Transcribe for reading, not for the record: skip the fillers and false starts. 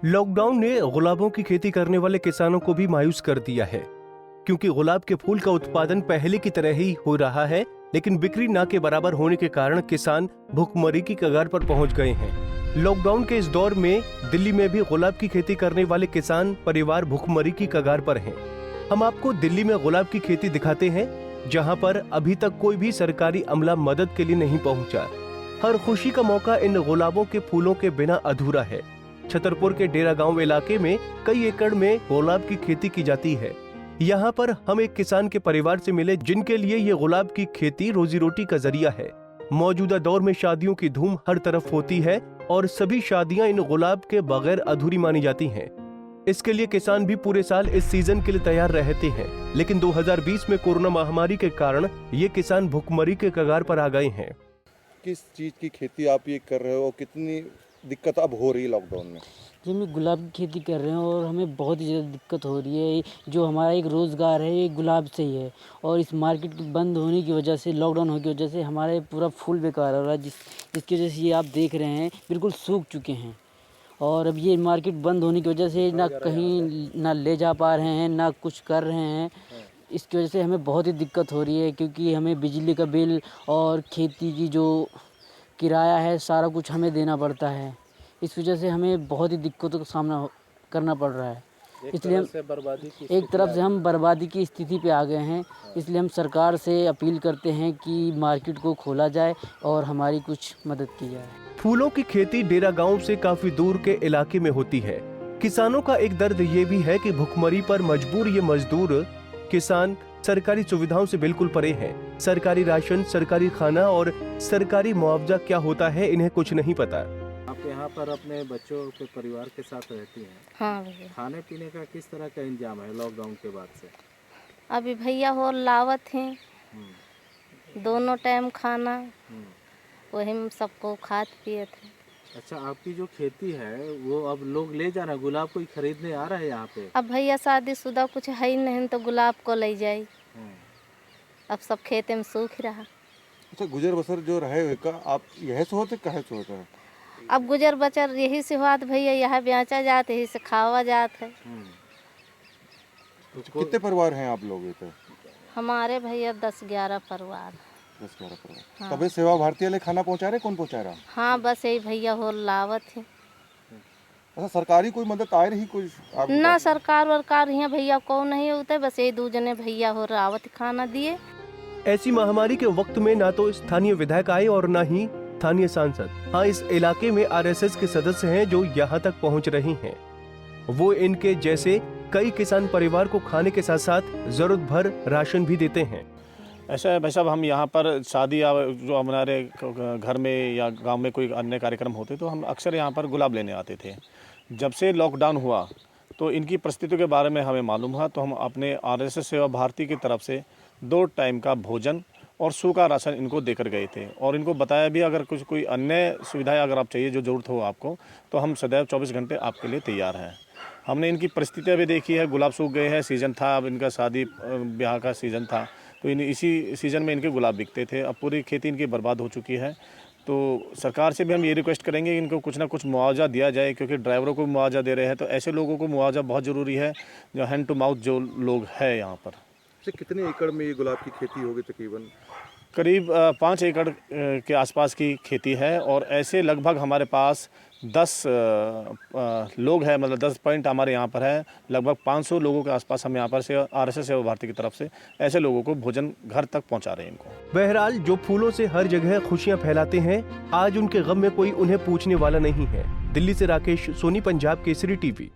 Lockdown ने गुलाबों की खेती करने वाले किसानों को भी मायूस कर दिया है, क्योंकि गुलाब के फूल का उत्पादन पहले की तरह ही हो रहा है, लेकिन बिक्री ना के बराबर होने के कारण किसान भुखमरी की कगार पर पहुंच गए हैं। लॉकडाउन के इस दौर में दिल्ली में भी गुलाब की खेती करने वाले किसान परिवार भुखमरी की कगार पर हैं। हम आपको दिल्ली में गुलाब की खेती दिखाते हैं, जहां पर अभी तक कोई भी सरकारी अमला मदद के लिए नहीं पहुंचा। हर खुशी का मौका इन गुलाबों के फूलों के बिना अधूरा है। छतरपुर के डेरा गांव इलाके में कई एकड़ में गुलाब की खेती की जाती है। यहाँ पर हम एक किसान के परिवार से मिले, जिनके लिए ये गुलाब की खेती रोजी रोटी का जरिया है। मौजूदा दौर में शादियों की धूम हर तरफ होती है और सभी शादियां इन गुलाब के बगैर अधूरी मानी जाती हैं। इसके लिए किसान भी पूरे साल इस सीजन के लिए तैयार रहते हैं, लेकिन 2020 में कोरोना महामारी के कारण ये किसान भुखमरी के कगार पर आ गए हैं। किस चीज़ की खेती आप ये कर रहे हो, कितनी दिक्कत अब हो रही है लॉकडाउन में? जी, हम गुलाब की खेती कर रहे हैं और हमें बहुत ही ज़्यादा दिक्कत हो रही है। जो हमारा एक रोज़गार है ये गुलाब से ही है, और इस मार्केट के बंद होने की वजह से, लॉकडाउन होने की वजह से हमारे पूरा फूल बेकार हो रहा है, जिसकी वजह से ये आप देख रहे हैं बिल्कुल सूख चुके हैं। और अब ये मार्केट बंद होने की वजह से ना कहीं ना ले जा पा रहे हैं, ना कुछ कर रहे हैं। इसकी वजह से हमें बहुत ही दिक्कत हो रही है, क्योंकि हमें बिजली का बिल और खेती की जो किराया है सारा कुछ हमें देना पड़ता है। इस वजह से हमें बहुत ही दिक्कतों का सामना करना पड़ रहा है। इसलिए एक तरफ से हम बर्बादी की स्थिति पे आ गए हैं। इसलिए हम सरकार से अपील करते हैं कि मार्केट को खोला जाए और हमारी कुछ मदद की जाए। फूलों की खेती डेरा गांव से काफी दूर के इलाके में होती है। किसानों का एक दर्द ये भी है कि भुखमरी पर मजबूर ये मजदूर किसान सरकारी सुविधाओं से बिल्कुल परे हैं। सरकारी राशन, सरकारी खाना और सरकारी मुआवजा क्या होता है, इन्हें कुछ नहीं पता। आप यहाँ पर अपने बच्चों के परिवार के साथ रहती हैं? हाँ भैया। खाने पीने का किस तरह का इंतजाम है लॉकडाउन के बाद से? अभी भैया हो लावत हैं, दोनों टाइम खाना वही हम सबको खात पिए थे। अच्छा, आपकी जो खेती है वो अब लोग ले जा रहे हैं, गुलाब कोई खरीदने आ रहा है यहाँ पे? अब भैया शादीशुदा कुछ है ही नहीं तो गुलाब को ले जाए। अब सब खेते में सूख रहा। अच्छा, गुजर बसर जो रहे का आप यही से होते, कहे से होता है? अब गुजर बसर यही से हुआ भैया, यहाँ बेचा जाते, यही से खावा जाते है। कितने परिवार हैं आप लोग? हमारे भैया 10-11 परिवार। 10-11 परिवार। हाँ। तबे सेवा भारती वाले खाना पहुँचा रहे, कौन पहुँचा रहा? हाँ, बस यही भैया हो लावत है। अच्छा, सरकारी कोई मदद आ रही कोई? ना सरकार वरकार यहाँ भैया को नहीं होता, बस यही 2 जने भैया हो रावत खाना दिए। ऐसी महामारी के वक्त में ना तो स्थानीय विधायक आए और ना ही स्थानीय सांसद। हाँ, इस इलाके में आरएसएस के सदस्य हैं जो यहाँ तक पहुँच रहे हैं। वो इनके जैसे कई किसान परिवार को खाने के साथ साथ जरूरत भर राशन भी देते हैं। ऐसा है भाई साहब, हम यहाँ पर शादी या जो हमारे घर में या गांव में कोई अन्य कार्यक्रम होते तो हम अक्सर यहाँ पर गुलाब लेने आते थे। जब से लॉकडाउन हुआ तो इनकी परिस्थितियों के बारे में हमें मालूम हुआ, तो हम अपने आरएसएस सेवा भारती की तरफ से 2 टाइम का भोजन और सूखा राशन इनको देकर गए थे, और इनको बताया भी अगर कुछ कोई अन्य सुविधाएं अगर आप चाहिए, जो ज़रूरत हो आपको, तो हम सदैव 24 घंटे आपके लिए तैयार हैं। हमने इनकी परिस्थितियाँ भी देखी है, गुलाब सूख गए हैं, सीज़न था, अब इनका शादी ब्याह का सीज़न था, तो इसी सीज़न में इनके गुलाब बिकते थे। अब पूरी खेती इनकी बर्बाद हो चुकी है। तो सरकार से भी हम ये रिक्वेस्ट करेंगे कि इनको कुछ ना कुछ मुआवजा दिया जाए, क्योंकि ड्राइवरों को मुआवजा दे रहे हैं, तो ऐसे लोगों को मुआवजा बहुत ज़रूरी है, जो हैंड टू माउथ जो लोग हैं यहाँ पर। कितने एकड़ में ये गुलाब की खेती होगी तकरीबन? करीब 5 एकड़ के आसपास की खेती है, और ऐसे लगभग हमारे पास 10 लोग हैं, मतलब 10 पॉइंट हमारे यहाँ पर है। लगभग 500 लोगों के आसपास हम यहाँ पर से आरएसएस सेवा भारती की तरफ से ऐसे लोगों को भोजन घर तक पहुँचा रहे हैं इनको। बहरहाल, जो फूलों से हर जगह खुशियाँ फैलाते हैं, आज उनके गम में कोई उन्हें पूछने वाला नहीं है। दिल्ली से राकेश सोनी, पंजाब केसरी टीवी।